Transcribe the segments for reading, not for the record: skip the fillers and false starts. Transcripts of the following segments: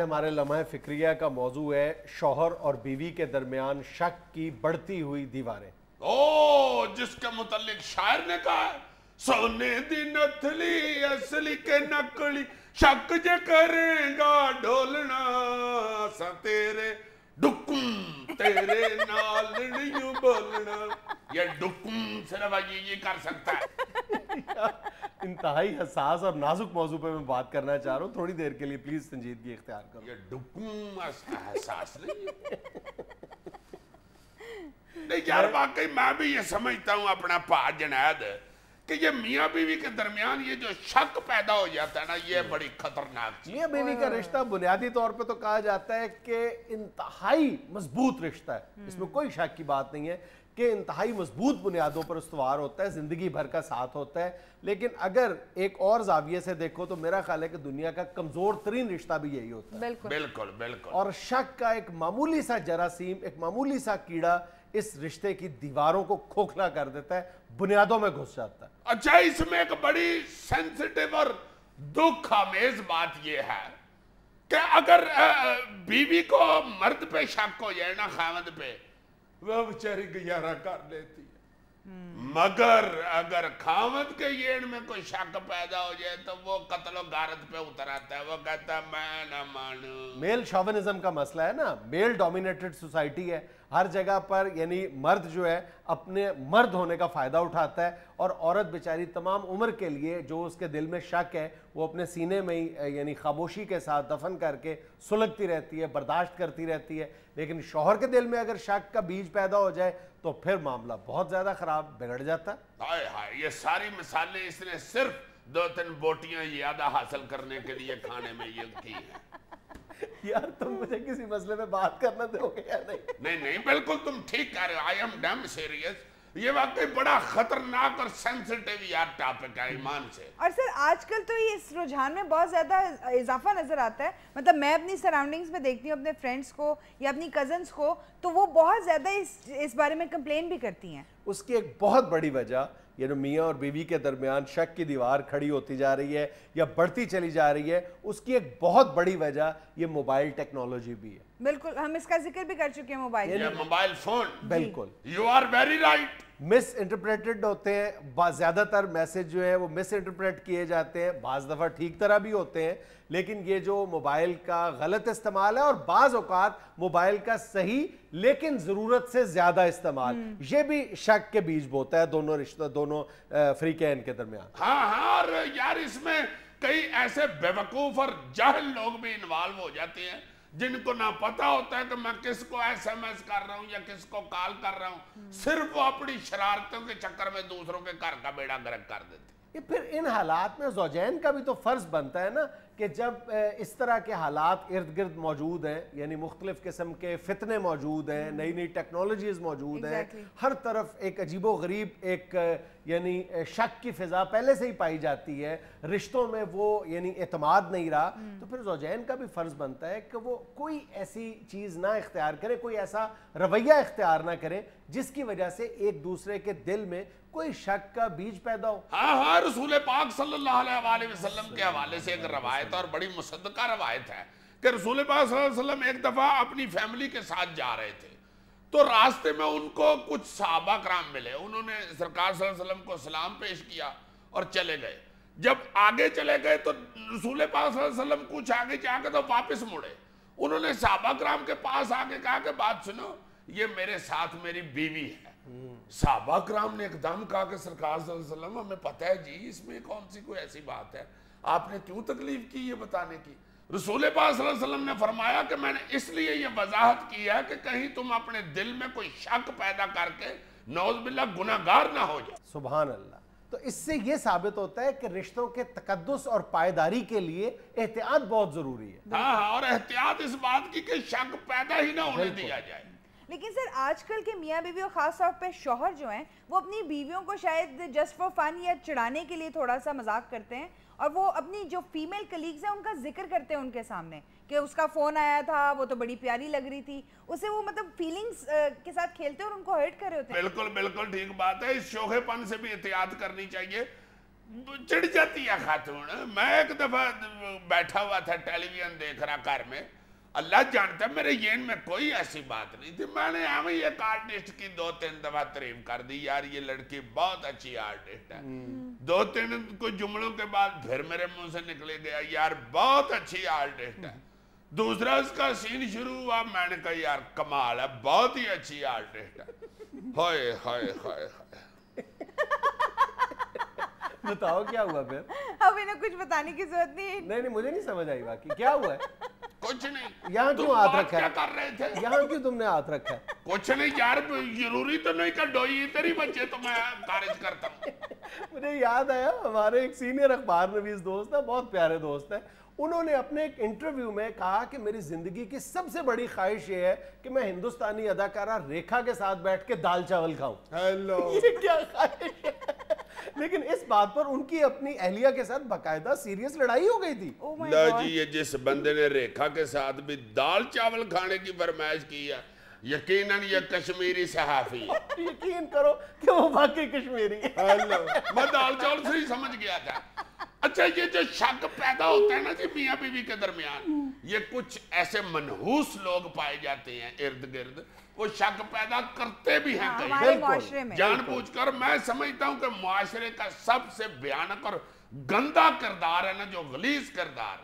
آج ہمارے لمحہ فکریہ کا موضوع ہے شوہر اور بیوی کے درمیان شک کی بڑھتی ہوئی دیواریں. جس کے متعلق شاعر نے کہا ہے سونے دی نتھلی اصلی کے نکلی شک جے کریں گا ڈھولنا سا تیرے ڈکم تیرے نال نہیں بولنا. یہ ڈکم صرف یہ کر سکتا ہے. انتہائی حساس اور نازک موضوع پہ میں بات کرنا چاہ رہا ہوں, تھوڑی دیر کے لیے پلیز سنجیدگی اختیار کرو. یہ ڈکم حساس نہیں یار, واقعی میں بھی یہ سمجھتا ہوں اپنا پا جنید کہ یہ میاں بیوی کے درمیان یہ جو شک پیدا ہو جاتا ہے نا, یہ بڑی خطرناک چیز. میاں بیوی کا رشتہ بنیادی طور پہ تو کہا جاتا ہے کہ انتہائی مضبوط رشتہ ہے, اس میں کوئی شک کی بات نہیں ہے کہ انتہائی مضبوط بنیادوں پر استوار ہوتا ہے, زندگی بھر کا ساتھ ہوتا ہے. لیکن اگر ایک اور زاویے سے دیکھو تو میرا خیال ہے کہ دنیا کا کمزور ترین رشتہ بھی یہی ہوتا ہے. بالکل بالکل. اور شک کا ایک معمولی سا جراثیم, ایک معمولی سا کیڑا اس رشتے کی دیواروں کو کھوکھلا کر دیتا ہے, بنیادوں میں گھس جاتا ہے. اچھا, اس میں ایک بڑی سینسٹیو اور دکھ آمیز بات یہ ہے کہ اگر بیوی کو مرد پہ شک ہو جائے نا, خاوند پہ, وہ بیچاری گزارا کر لیتی ہے. مگر اگر خاوند کے یین میں کوئی شک پیدا ہو جائے تو وہ قتل و غارت پہ اتر آتا ہے. وہ کہتا ہے میں نہ مانوں. میل شاونزم کا مسئلہ ہے نا, میل ڈومینیٹڈ سوسائٹی ہے ہر جگہ پر, یعنی مرد جو ہے اپنے مرد ہونے کا فائدہ اٹھاتا ہے اور عورت بیچاری تمام عمر کے لیے جو اس کے دل میں شک ہے وہ اپنے سینے میں ہی یعنی خاموشی کے ساتھ دفن کر کے سلگتی رہتی ہے, برداشت کرتی رہتی ہے. لیکن شوہر کے دل میں اگر شک کا بیج پیدا ہو جائے تو پھر معاملہ بہت زیادہ خراب بگڑ جاتا ہے. ہائے ہائے, یہ ساری مثالیں اس نے صرف 2-3 بوٹیاں زیادہ حاصل کرنے کے لیے کھانے میں یہ کی ہیں. یار تم مجھے کسی مسئلے میں بات کرنا دو گے یا نہیں؟ نہیں بالکل تم ٹھیک کہہ رہے ہو. I am damn serious. یہ واقعی بڑا خطرناک اور سینسٹیو یار ٹاپک ہے ایمان سے. اور سر آج کل تو یہ اس رجحان میں بہت زیادہ اضافہ نظر آتا ہے. مطلب میں اپنی سراؤنڈنگز میں دیکھتی ہوں اپنے فرینڈس کو یا اپنی کزنس کو, تو وہ بہت زیادہ اس بارے میں کمپلین بھی کرتی ہیں. اس کی ایک بہت بڑی وجہ یعنی میاں اور بیوی کے درمیان شک کی دیوار کھڑی ہوتی جا رہی ہے یا بڑھتی چلی جا رہی ہے, اس کی ایک بہت بڑی وجہ یہ موبائل ٹیکنالوجی بھی ہے. بالکل, ہم اس کا ذکر بھی کر چکے ہیں. Mobile phone. بالکل, you are very right. Misinterpreted ہوتے ہیں, زیادہ تر میسج جو ہے وہ مس انٹرپریٹ کیے جاتے ہیں, بعض دفعہ ٹھیک طرح بھی ہوتے ہیں. لیکن یہ جو موبائل کا غلط استعمال ہے اور بعض اوقات موبائل کا صحیح لیکن ضرورت سے زیادہ استعمال, یہ بھی شک کے بیج بوتا ہے دونوں فریقین کے درمیان. ہاں, اور یار اس میں کئی ایسے بیوقوف اور جاہل لوگ بھی انوالو ہو جاتے ہیں جن کو نہ پتا ہوتا ہے کہ میں کس کو ایس ایم ایس کر رہا ہوں یا کس کو کال کر رہا ہوں. صرف وہ اپنی شرارتوں کے چکر میں دوسروں کے گھر کا بیڑا گرک کر دیتے. یہ پھر ان حالات میں زوجین کا بھی تو فرض بنتا ہے نا کہ جب اس طرح کے حالات ارد گرد موجود ہیں, یعنی مختلف قسم کے فتنے موجود ہیں, نئی نئی ٹیکنالوجیز موجود ہیں, ہر طرف ایک عجیب و غریب ایک یعنی شک کی فضا پہلے سے ہی پائی جاتی ہے, رشتوں میں وہ یعنی اعتماد نہیں رہا, تو پھر زوجین کا بھی فرض بنتا ہے کہ وہ کوئی ایسی چیز نہ اختیار کرے, کوئی ایسا رویہ اختیار نہ کرے جس کی وجہ سے ایک دوسرے کے دل میں کوئی شک کا بیج پیدا ہو. ہاں, رسول پاک صلی اللہ علیہ وسلم کے حوالے سے ایک روایت اور بڑی مصدقہ روایت ہے کہ رسول پاک صلی اللہ علیہ وسلم ایک دفعہ اپنی فیملی کے ساتھ جا رہے تھے, تو راستے میں ان کو کچھ صحابہ کرام ملے. انہوں نے سرکار صلی اللہ علیہ وسلم کو سلام پیش کیا اور چلے گئے. جب آگے چلے گئے تو رسول پاک صلی اللہ علیہ وسلم کچھ آگے جا کے تو واپس مڑے. انہوں نے صحابہ کرام کے پاس آ کے کہا کہ بات سنو, یہ میرے ساتھ میری بیوی ہے. صحابہ کرام نے ایک دم کہا کہ سرکار صلی اللہ علیہ وسلم ہمیں پتہ ہے جی, اس میں کون سی کوئی ایسی بات ہے, آپ نے کیوں تکلیف کی یہ بتانے کی. رسول پاک صلی اللہ علیہ وسلم نے فرمایا کہ میں نے اس لیے یہ وضاحت کی ہے کہ کہیں تم اپنے دل میں کوئی شک پیدا کر کے نعوذ باللہ گناہگار نہ ہو جائے. سبحان اللہ. تو اس سے یہ ثابت ہوتا ہے کہ رشتوں کے تقدس اور پائیداری کے لیے احتیاط بہت ضروری ہے. ہاں, اور احتیاط اس بات کی کہ شک پیدا ہی نہ ہونے دیا جائے. لیکن سر آج کل کے میاں بیوی اور خاص طور پہ شوہر جو ہیں وہ اپنی بیویوں کو شاید جسٹ فار فن یا چڑھانے کے لیے تھوڑا سا مذاق کرتے ہیں, اور وہ اپنی جو فیمیل کلیگز ہیں ان کا ذکر کرتے ہیں ان کے سامنے کہ اس کا فون آیا تھا, وہ تو بڑی پیاری لگ رہی تھی, اسے وہ مطلب فیلنگز کے ساتھ کھیلتے اور ان کو ہرٹ کر رہے ہوتے ہیں. بالکل ٹھیک بات ہے. اس شوخے پن سے بھی احتیاط کرنی چاہیے. چڑ جاتی ہے خاتون. میں ایک دفعہ بیٹھا ہوا تھا ٹیلی ویژن دیکھ رہا گھر میں, اللہ جانتا ہے میرے ذہن میں کوئی ایسی بات نہیں تھی, میں نے ہمیں ایک آرٹسٹ کی 2-3 دفعہ تعریف کر دی, یار یہ لڑکی بہت اچھی آرٹسٹ ہے. 2-3 کچھ جملوں کے بعد پھر میرے منہ سے نکلے گیا یار بہت اچھی آرٹسٹ ہے. دوسرا اس کا سین شروع ہوا, میں نے کہا یار کمال ہے, بہت ہی اچھی آرٹسٹ ہے. ہائے ہائے ہائے ہائے. بتاؤ کیا ہوا پھر؟ اب انہیں کچھ بتانے کی ضرورت نہیں. نہیں مجھے نہیں سمجھ آئی باقی کیا ہوا ہے. کچھ نہیں. یہاں کیوں ہاتھ رکھا ہے؟ کیا کر رہے تھے یہاں کیوں تم نے ہاتھ رکھا ہے؟ کچھ نہیں یار, ضروری تو نہیں کہ ڈوئی تیری بچے تو میں خارج کرتا ہوں. مجھے یاد آیا ہمارے ایک سینئر اخبار نویس دوست ہے, بہت پیارے دوست ہیں, انہوں نے اپنے ایک انٹرویو میں کہا کہ میری زندگی کی سب سے بڑی خواہش یہ ہے کہ میں ہندوستانی اداکارہ ریکھا کے ساتھ بیٹھ کے دال چاول کھاؤں. ہیلو, یہ کیا خواہش ہے. لیکن اس بات پر ان کی اپنی اہلیہ کے ساتھ باقاعدہ سیریس لڑائی ہو گئی تھی. لا جی, یہ جس بندے نے ریکھا کے ساتھ بھی دال چاول کھانے کی فرمائش کی ہے, یقیناً یہ کشمیری صحافی ہے. یقین کرو کہ وہ واقعی کشمیری ہے. میں دال چاول سے ہی سمجھ گیا تھا. اچھا, یہ جو شک پیدا ہوتا ہے نا جی میاں بیوی کے درمیان, یہ کچھ ایسے منحوس لوگ پائے جاتے ہیں ارد گرد, وہ شک پیدا کرتے بھی ہیں ہمارے معاشرے میں جان بوجھ کر. میں سمجھتا ہوں کہ معاشرے کا سب سے بھیانک اور گندا کردار ہے نا, جو غلیظ کردار,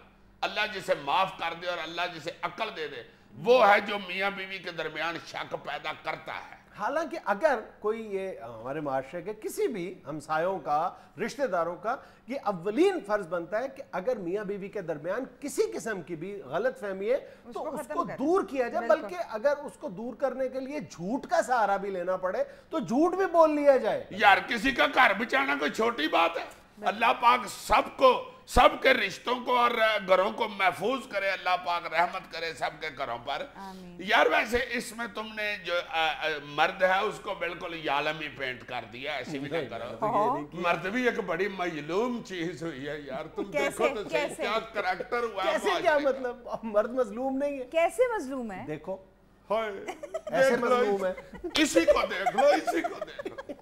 اللہ جسے معاف کر دے اور اللہ جسے عقل دے دے, وہ ہے جو میاں بیوی کے درمیان شک پیدا کرتا ہے. حالانکہ اگر کوئی یہ ہمارے معاشرے کے کسی بھی ہمسایوں کا, رشتہ داروں کا, یہ اولین فرض بنتا ہے کہ اگر میاں بیوی کے درمیان کسی قسم کی بھی غلط فہمی ہے تو اس کو دور کیا جائے, بلکہ اگر اس کو دور کرنے کے لیے جھوٹ کا سہارا بھی لینا پڑے تو جھوٹ بھی بول لیا جائے. یار کسی کا گھر بچانا کوئی چھوٹی بات ہے. اللہ پاک سب کو, سب کے رشتوں کو اور گھروں کو محفوظ کرے, اللہ پاک رحمت کرے سب کے گھروں پر. یار ویسے اس میں تم نے جو مرد ہے اس کو بالکل یالم ہی پینٹ کر دیا, ایسی بھی نہ کرو. مرد بھی ایک بڑی مظلوم چیز ہوئی ہے یار, تم دیکھو تو صحیح کیا کریکٹر ہوا ہے. کیسے, کیا مطلب مرد مظلوم نہیں ہے؟ کیسے مظلوم ہے؟ دیکھو ایسے مظلوم ہے. اسی کو دیکھ لو, اسی کو دیکھ لو.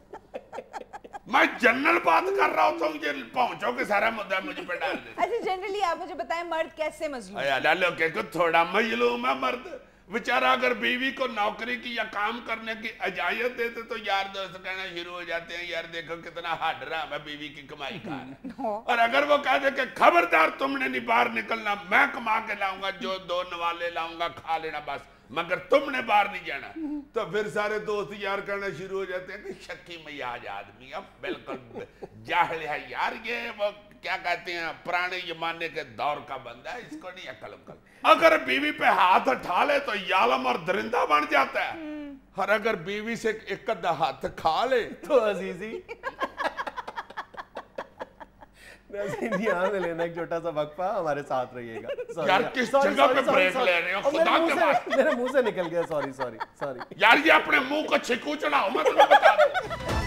میں جنرل بات کر رہا ہوتا ہوں, یہ پہنچو کہ سارا مدعا مجھے پہ ڈال دے. اچھا جنرلی آپ مجھے بتائیں مرد کیسے مظلوم ہے؟ لالو کہ تھوڑا مظلوم ہے مرد. بیچارہ اگر بیوی کو نوکری کی یا کام کرنے کی اجازت دیتے تو یار دوست کہنا شروع ہو جاتے ہیں, یار دیکھو کتنا ہارڈ رہا میں بیوی کی کمائی کھا رہا. اور اگر وہ کہہ دے کہ خبردار تم نے نہیں باہر نکلنا, میں کما کے لاؤں گا, جو 2 نوالے لاؤں گا کھا لینا بس, مگر تم نے باہر نہیں جانا, تو پھر سارے دوست یار کہنا شروع ہو جاتے ہیں کہ شکی میاج آدمی, اب بالکل جاہل ہے یار, یہ وہ کیا کہتے ہیں پرانے زمانے کے دور کا بندہ ہے, اس کو نہیں عقل عقل. اگر بیوی پہ ہاتھ اٹھا لے تو یالم اور درندہ بن جاتا ہے, اور اگر بیوی سے ایک ادھا ہاتھ کھا لے تو عزیزی. یہاں میں لینا ایک چھوٹا سا وقفہ, ہمارے ساتھ رہیے گا. یار کس جگہ پہ بریک لے رہے ہو خدا کے بعد, میرے منہ سے نکل گیا, سوری. یار یہ اپنے منہ کو چھکو چڑھاؤ, میں تمہیں بتا دوں.